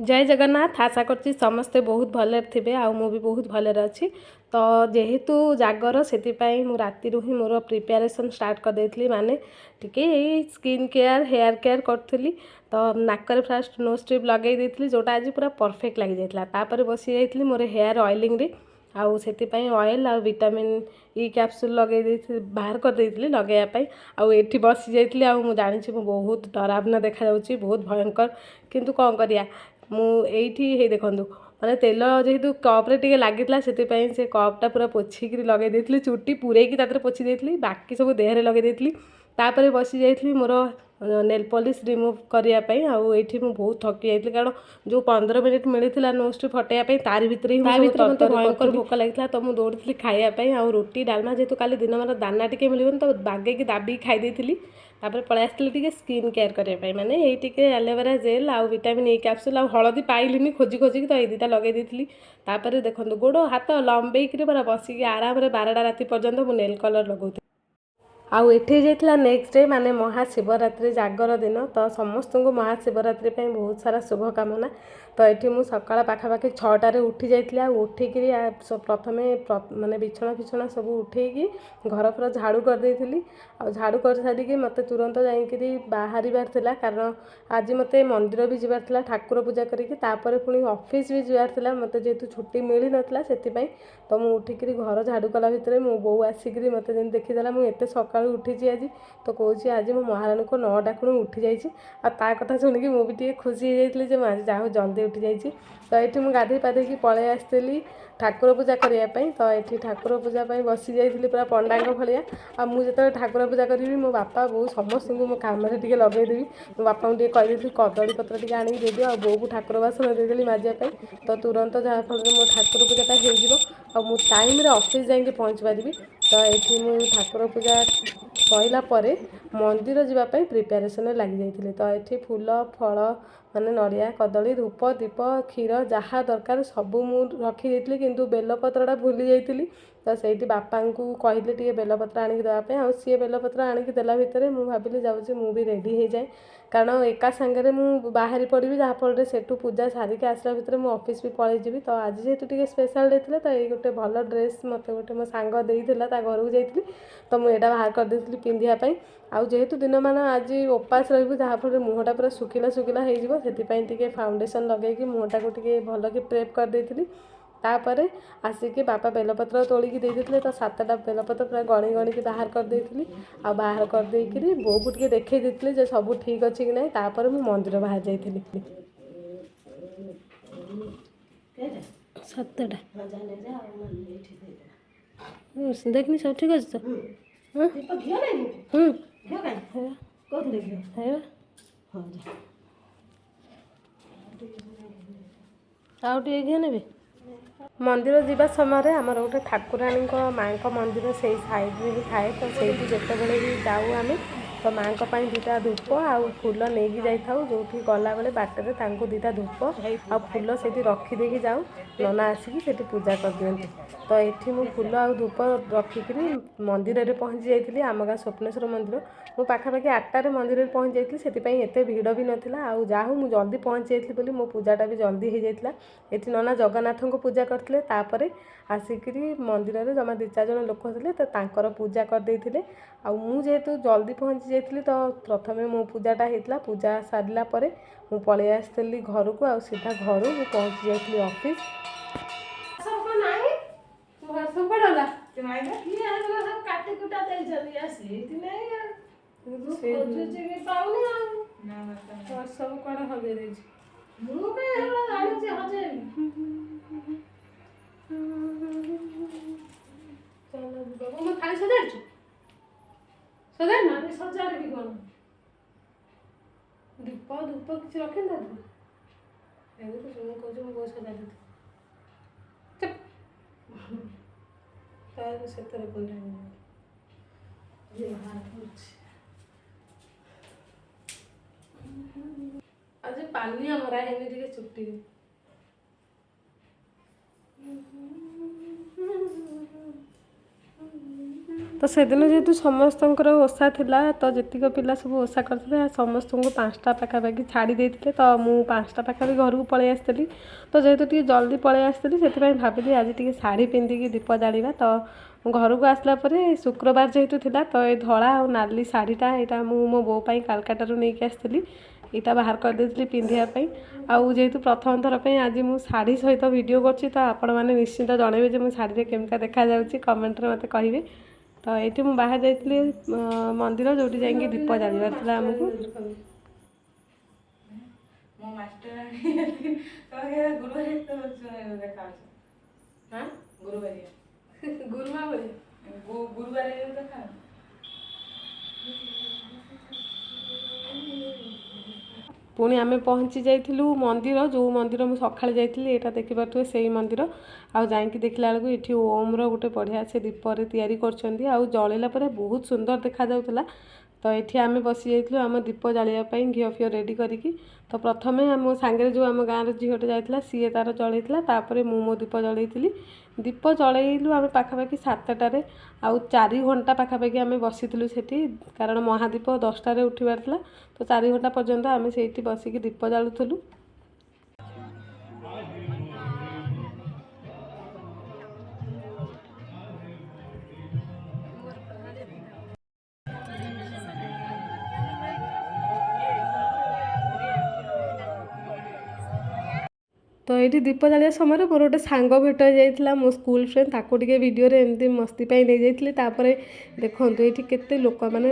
जय जगन्नाथ। आशा करছি ସମସ୍ତେ ବହୁତ ଭଲରେ ଥିବେ ଆଉ ମୁଁ ବି ବହୁତ ଭଲରେ ଅଛି। ତ ଯେହେତୁ ଜାଗର ସେଥିପାଇଁ ମୁଁ ରାତିରୁ ହିଁ ମୋର ପ୍ରିପାରେସନ୍ ଷ୍ଟାର୍ଟ କରିଦେଇଥିଲି। ମାନେ ଟିକେ ଏଇ ସ୍କିନ୍ କେୟାର ହେୟାର କେୟାର କରୁଥିଲି। ତ ନାକରେ ଫାଷ୍ଟ ନୋଜ୍ ଷ୍ଟ୍ରିପ୍ ଲଗାଇ ଦେଇଥିଲି, ଯେଉଁଟା ଆଜି ପୁରା ପରଫେକ୍ଟ ଲାଗିଯାଇଥିଲା। ତାପରେ ବସି ଯାଇଥିଲି ମୋର ହେୟାର ଅଏଲିଂରେ, ଆଉ ସେଥିପାଇଁ ଅଏଲ୍ ଆଉ ଭିଟାମିନ୍ ଇ କ୍ୟାପସୁଲ୍ ଲଗାଇ ଦେଇଥିଲି, ବାହାର କରିଦେଇଥିଲି ଲଗାଇବା ପାଇଁ। ଆଉ ଏଠି ବସି ଯାଇଥିଲି। ଆଉ ମୁଁ ଜାଣିଛି ମୁଁ ବହୁତ ଡରାବନା ଦେଖାଯାଉଛି, ବହୁତ ଭୟଙ୍କର, କିନ୍ତୁ କ'ଣ କରିବା। ମୁଁ ଏଇଠି ହେଇ ଦେଖନ୍ତୁ, ମାନେ ତେଲ ଯେହେତୁ କପ୍ରେ ଟିକେ ଲାଗିଥିଲା ସେଥିପାଇଁ ସେ କପ୍ଟା ପୁରା ପୋଛିକିରି ଲଗାଇ ଦେଇଥିଲି, ଚୁଟି ପୂରେଇକି ତା ଦେହରେ ପୋଛି ଦେଇଥିଲି, ବାକି ସବୁ ଦେହରେ ଲଗାଇ ଦେଇଥିଲି। ତାପରେ ବସି ଯାଇଥିଲି ମୋର ନେଲ୍ ପଲିସ୍ ରିମୁଭ୍ କରିବା ପାଇଁ। ଆଉ ଏଇଠି ମୁଁ ବହୁତ ଥକି ଯାଇଥିଲି, କାରଣ ଯେଉଁ 15 ମିନିଟ୍ ମିଳିଥିଲା ନୋଜ୍ ଷ୍ଟ୍ରିପ୍ ହଟାଇବା ପାଇଁ ତାରି ଭିତରେ ହିଁ ମୋତେ ଭୟଙ୍କର ଭୋକ ଲାଗିଥିଲା। ତ ମୁଁ ଦୌଡ଼ିଥିଲି ଖାଇବା ପାଇଁ, ଆଉ ରୁଟି ଡାଲମା ଯେହେତୁ କାଲି ଦିନମାନ ଦାନା ଟିକେ ମିଳିବନି ତ ବାଗେଇକି ଦାବିକି ଖାଇ ଦେଇଥିଲି। ତାପରେ ପଳେଇ ଆସିଥିଲି ଟିକେ ସ୍କିନ୍ କେୟାର କରିବା ପାଇଁ, ମାନେ ଏଇ ଟିକେ ଆଲୋଭେରା ଜେଲ୍ ଆଉ ଭିଟାମିନ୍ ଇ କ୍ୟାପସୁଲ୍ ଆଉ ହଳଦୀ ପାଇଲିନି ଖୋଜିକି, ତ ଏଇ ଦୁଇଟା ଲଗାଇ ଦେଇଥିଲି। ତାପରେ ଦେଖନ୍ତୁ ଗୋଡ଼ ହାତ ଲମ୍ବେଇକିରି ପୁରା ବସିକି ଆରାମରେ 12ଟା ରାତି ପର୍ଯ୍ୟନ୍ତ ମୁଁ ନେଲ୍ କଲର୍ ଲଗାଉଥିଲି। ଆଉ ଏଠି ଯାଇଥିଲା ନେକ୍ସଟ ଡେ, ମାନେ ମହାଶିବରାତ୍ରି ଜାଗର ଦିନ। ତ ସମସ୍ତଙ୍କୁ ମହାଶିବରାତ୍ରି ପାଇଁ ବହୁତ ସାରା ଶୁଭକାମନା। ତ ଏଠି ମୁଁ ସକାଳ ପାଖାପାଖି 6ଟାରେ ଉଠି ଯାଇଥିଲି। ଆଉ ଉଠିକିରି ପ୍ରଥମେ ମାନେ ବିଛଣା ଫିଛଣା ସବୁ ଉଠେଇକି ଘର ପୁରା ଝାଡ଼ୁ କରିଦେଇଥିଲି। ଆଉ ଝାଡ଼ୁ କରିସାରିକି ମୋତେ ତୁରନ୍ତ ଯାଇକିରି ବାହାରିବାର ଥିଲା, କାରଣ ଆଜି ମୋତେ ମନ୍ଦିର ବି ଯିବାର ଥିଲା ଠାକୁର ପୂଜା କରିକି, ତାପରେ ପୁଣି ଅଫିସ୍ ବି ଯିବାର ଥିଲା। ମୋତେ ଯେହେତୁ ଛୁଟି ମିଳିନଥିଲା ସେଥିପାଇଁ ତ ମୁଁ ଉଠିକିରି ଘର ଝାଡ଼ୁ କଲା ଭିତରେ ମୋ ବୋଉ ଆସିକିରି ମୋତେ ଯେମିତି ଦେଖିଦେଲା ମୁଁ ଏତେ ସକାଳୁ ଉଠିଛି ଆଜି, ତ କହୁଛି ଆଜି ମୁଁ ମହାରାଣୀଙ୍କୁ 9ଟା ଖୁଣୁ ଉଠିଯାଇଛି। ଆଉ ତା କଥା ଶୁଣିକି ମୁଁ ବି ଟିକେ ଖୁସି ହେଇଯାଇଥିଲି ଯେ ମୁଁ ଆଜି ଯାହା ହଉ ଜଲ୍ଦି ଉଠିଯାଇଛି। ତ ଏଠି ମୁଁ ଗାଧୋଇ ପାଧେଇକି ପଳେଇ ଆସିଥିଲି ଠାକୁର ପୂଜା କରିବା ପାଇଁ। ତ ଏଠି ଠାକୁର ପୂଜା ପାଇଁ ବସି ଯାଇଥିଲି ପୁରା ପଣ୍ଡାଙ୍କ ଭଳିଆ। ଆଉ ମୁଁ ଯେତେବେଳେ ଠାକୁର ପୂଜା କରିବି ମୋ ବାପା ବୋଉ ସମସ୍ତଙ୍କୁ ମୋ କାମରେ ଟିକେ ଲଗେଇଦେବି। ମୋ ବାପାଙ୍କୁ ଟିକେ କହିଦେଇଥିଲି କଦଳୀ ପତ୍ର ଟିକେ ଆଣିକି ଦେଇଦିଅ, ଆଉ ବୋଉକୁ ଠାକୁର ବାସନ ଦେଇଦେଲି ମାଜିବା ପାଇଁ। ତ ତୁରନ୍ତ ଯାହାଫଳରେ ମୋ ଠାକୁର ପୂଜାଟା ହେଇଯିବ ଆଉ ମୁଁ ଟାଇମ୍ରେ ଅଫିସ୍ ଯାଇକି ପହଞ୍ଚି ପାରିବି। ତ ଏଠି ମୁଁ ଠାକୁର ପୂଜା ସରିଲା ପରେ ମନ୍ଦିର ଯିବା ପାଇଁ ପ୍ରିପାରେସନ୍ରେ ଲାଗିଯାଇଥିଲି। ତ ଏଠି ଫୁଲ ଫଳ ମାନେ ନଡ଼ିଆ କଦଳୀ ଧୂପ ଦୀପ କ୍ଷୀର ଯାହା ଦରକାର ସବୁ ମୁଁ ରଖିଦେଇଥିଲି, କିନ୍ତୁ ବେଲପତ୍ରଟା ଭୁଲି ଯାଇଥିଲି। ତ ସେଇଠି ବାପାଙ୍କୁ କହିଲି ଟିକେ ବେଲପତ୍ର ଆଣିକି ଦେବା ପାଇଁ। ଆଉ ସିଏ ବେଲପତ୍ର ଆଣିକି ଦେଲା ଭିତରେ ମୁଁ ଭାବିଲି ଯାଉଛି ମୁଁ ବି ରେଡ଼ି ହେଇଯାଏ, କାରଣ ଏକା ସାଙ୍ଗରେ ମୁଁ ବାହାରି ପଡ଼ିବି, ଯାହାଫଳରେ ସେଠୁ ପୂଜା ସାରିକି ଆସିଲା ଭିତରେ ମୁଁ ଅଫିସ୍ ବି ପଳେଇଯିବି। ତ ଆଜି ଯେହେତୁ ଟିକେ ସ୍ପେଶାଲ୍ ଡେ ଥିଲା, ତ ଏଇ ଗୋଟେ ଭଲ ଡ୍ରେସ୍ ମୋତେ ଗୋଟେ ମୋ ସାଙ୍ଗ ଦେଇଥିଲା, ତା ଘରକୁ ଯାଇଥିଲି ତ ମୁଁ ଏଇଟା ବାହାର କରିଦେଇଥିଲି ପିନ୍ଧିବା ପାଇଁ। ଆଉ ଯେହେତୁ ଦିନମାନ ଆଜି ଉପାସ ରହିବୁ, ଯାହାଫଳରେ ମୁହଁଟା ପୁରା ଶୁଖିଲା ହେଇଯିବ, ସେଥିପାଇଁ ଟିକେ ଫାଉଣ୍ଡେସନ୍ ଲଗେଇକି ମୁହଁଟାକୁ ଟିକେ ଭଲକି ପ୍ରେପ୍ କରିଦେଇଥିଲି। ତାପରେ ଆସିକି ବାପା ବେଲପତ୍ର ତୋଳିକି ଦେଇଦେଇଥିଲେ, ତ 7ଟା ବେଲପତ୍ର ପୁରା ଗଣିକି ବାହାର କରିଦେଇଥିଲି। ଆଉ ବାହାର କରିଦେଇକିରି ବୋଉକୁ ଟିକେ ଦେଖେଇ ଦେଇଥିଲି ଯେ ସବୁ ଠିକ୍ ଅଛି କି ନାହିଁ। ତାପରେ ମୁଁ ମନ୍ଦିର ବାହାରି ଯାଇଥିଲି। 7ଟା ଦେଖିନି ସବୁ ଠିକ୍ ଅଛି ତ? ଆଉ ଟିକେ ଘିଅ ନେବେ। ମନ୍ଦିର ଯିବା ସମୟରେ ଆମର ଗୋଟେ ଠାକୁରାଣୀଙ୍କ ମାଙ୍କ ମନ୍ଦିର ସେଇ ସାଇଡ଼୍ରେ ହିଁ ଥାଏ। ତ ସେଇଠି ଯେତେବେଳେ ବି ଯାଉ ଆମେ, ତ ମାଙ୍କ ପାଇଁ 2ଟା ଧୂପ ଆଉ ଫୁଲ ନେଇକି ଯାଇଥାଉ। ଯେଉଁଠି ଗଲାବେଳେ ବାଟରେ ତାଙ୍କୁ 2ଟା ଧୂପ ଆଉ ଫୁଲ ସେଇଠି ରଖିଦେଇକି ଯାଉ, ନନା ଆସିକି ସେଇଠି ପୂଜା କରିଦିଅନ୍ତି। ତ ଏଠି ମୁଁ ଫୁଲ ଆଉ ଧୂପ ରଖିକିରି ମନ୍ଦିରରେ ପହଞ୍ଚି ଯାଇଥିଲି, ଆମ ଗାଁ ସ୍ୱପ୍ନେଶ୍ୱର ମନ୍ଦିର। ମୁଁ ପାଖାପାଖି 8ଟାରେ ମନ୍ଦିରରେ ପହଞ୍ଚି ଯାଇଥିଲି, ସେଥିପାଇଁ ଏତେ ଭିଡ଼ ବି ନଥିଲା। ଆଉ ଯାହା ହଉ ମୁଁ ଜଲ୍ଦି ପହଞ୍ଚି ଯାଇଥିଲି ବୋଲି ମୋ ପୂଜାଟା ବି ଜଲ୍ଦି ହେଇଯାଇଥିଲା। ଏଠି ନନା ଜଗନ୍ନାଥଙ୍କୁ ପୂଜା କରିଥିଲେ, ତାପରେ ଆସିକିରି ମନ୍ଦିରରେ ଜମା 2-4 ଜଣ ଲୋକ ଥିଲେ, ତ ତାଙ୍କର ପୂଜା କରିଦେଇଥିଲେ। ଆଉ ମୁଁ ଯେହେତୁ ଜଲ୍ଦି ପହଞ୍ଚି ଯାଇଥିଲି, ତ ପ୍ରଥମେ ମୋ ପୂଜାଟା ହେଇଥିଲା। ପୂଜା ସାରିଲା ପରେ ମୁଁ ପଳେଇ ଆସିଥିଲି ଘରକୁ, ଆଉ ସିଧା ଘରୁ ମୁଁ ପହଞ୍ଚି ଯାଇଥିଲି ଅଫିସ୍। ସବୁ କୁଆଡ଼େ ହଜେଇ ଦେଇଛି। ମୁଁ ଜାଣିଛି ହଜେଇ ମୁଁ ଖାଲି ସଜାଡ଼ିଛୁ ସଜାଡ଼ିବି କ'ଣ? ଧୂପ କିଛି ରଖିଥାନ୍ତୁ। ଏମିତି ମୁଁ କହୁଛି ମୁଁ ବହୁତ ସଜାଡ଼ି ତାର ସେଥିରେ ପୁଣି ଆଜି ପାନିଆ ମରା ହେଇନି ଟିକେ ଚୁଟି। तो सेदिन जेहेतु समस्तंकर ओषा थिला तो जेतिक पिला सब ओषा करते समस्त को 5टा पाखापाखि छाड़ी देते तो मु 5टा पाखापाखि घर को पलि आसती तो जेहेतु टी जल्दी पलि आसती से भाविली आज टी शाढ़ी पिंधिकी दीप जाड़ा तो घर को आसला शुक्रवार जेहेतु थिला तो ये धला और नाली शाढ़ीटा यहाँ मु मो बो कालकाटारू नहीं आसती यहाँ बाहर करदे पिंधापी आउ जेहेतु प्रथम थर पर आज मुझे शाढ़ी सहित वीडियो करछि तो आपण मैंने निश्चित जनइबे जे शाढ़ी केमता देखा जाउछि कमेंट रे मते कहिबे। तो ये मुझे बाहर जाइए मंदिर जो जाइए दीप जाड़ार आमको पुणी आम पहुँची जाइलु मंदिर जो मंदिर मुझे सका जाइली यहाँ देखिपे से मंदिर आउ जाकि देखला बेलू ये ओम रोटे बढ़िया से दीपर तैयारी कर जलैला बहुत सुंदर देखा जाउतला। तो ये आम बसी जाइलु आम दीप जालियापाई घी फिओ रेडी करिकी तो प्रथम आम सांगे जो आम गाँव झीटे जाइला सी तार जलैला तापर मु मो दीप जलैली दीप जलैलु आम पाखापाखि 7टार आउ 4 घंटा पाखापाखि आम बसीलु से कारण महादीप 10टार उठिबार था तो 4 घंटा पर्यंत आम से बसिकी दीप जालुलु। तो ये दीप जालिया समय मोर गोटे सांग भेट जाइला मो स्कूल फ्रेंड ताको टिके वीडियो रे एमती मस्ती पाई नहीं जाइली तापर देखो ये केते लोक माने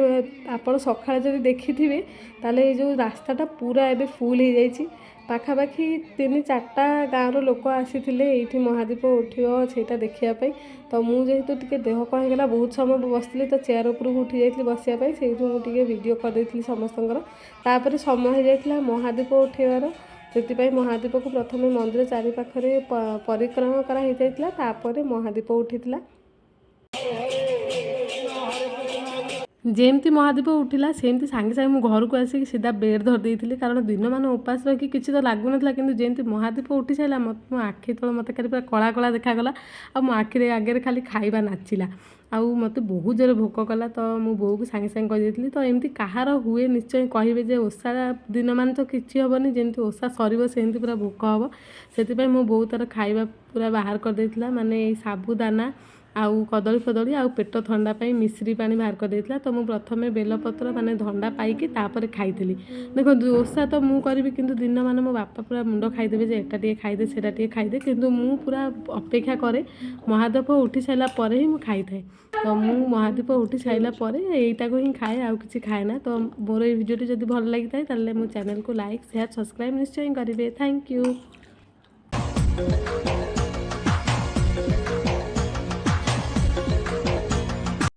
आपण सकाळे जदि देखिथिबे ताले ये जो रास्ताटा पूरा एबे फुल हो जाइछि पाखापाखि 3-4टा गाँव लोक आसीथिले एठी महादीप उठियो सेटा देखिया पाई। तो मु जेहेतु टिके देह कह गला बहुत समय बसली तो चेयर ऊपर उठी जाइली बसिया पाई सेठु मु टिके वीडियो कर देइथिली समस्तंकर तापर समय हो जाइतला महादीप उठेवार से महादीप को प्रथम मंदिर चारिपाखे परिक्रमा कराई महादीप उठीला जेमती महादीप उठिला सेमती सांगे सांगे मु घर को आसिक सीधा बेड धर देइथिली कारण दिन मान उपास रखी किसी तो लगुन कि जेमती महादीप उठी सारा मो आखि तल मत पूरा कला कला देखागला आ मो आखिरे आगे खाली खाइबा नाचिला आउ मत बहुत जोर भोक कला तो मो बो को सांगे सांगे कही तो एमती कहार हुए निश्चय कहे जे ओषा दिन मान तो किसी हेनी जमी ओषा सर सेमती पूरा भोक हम से मो बो तार खाइबा पूरा बाहर कर देइथिला माने साबुदाना आउ कदली फदली आउ पेट थंडा पाई मिश्री पानी बाहर कर देइथिला तो मु प्रथमे बेलपत्र माने धंडा पाइकी तापर खाइथिली देखो ओषा तो मु करी किंतु दिन मान मो बापा पूरा मुंड खाइदेबे जे एटा टिके खाइदे सेटा टिके खाइदे किंतु मु पूरा अपेक्षा करे महादीप उठी साइला परे ही मु खाई थाए तो मु महादीप उठी साइला परे एटा को ही खाए आउ किछि खाए ना। तो मोर ए वीडियो जदि भल लागि थाए ताले मो चैनल को लाइक शेयर सब्सक्राइब निश्चय करिवे। Thank you.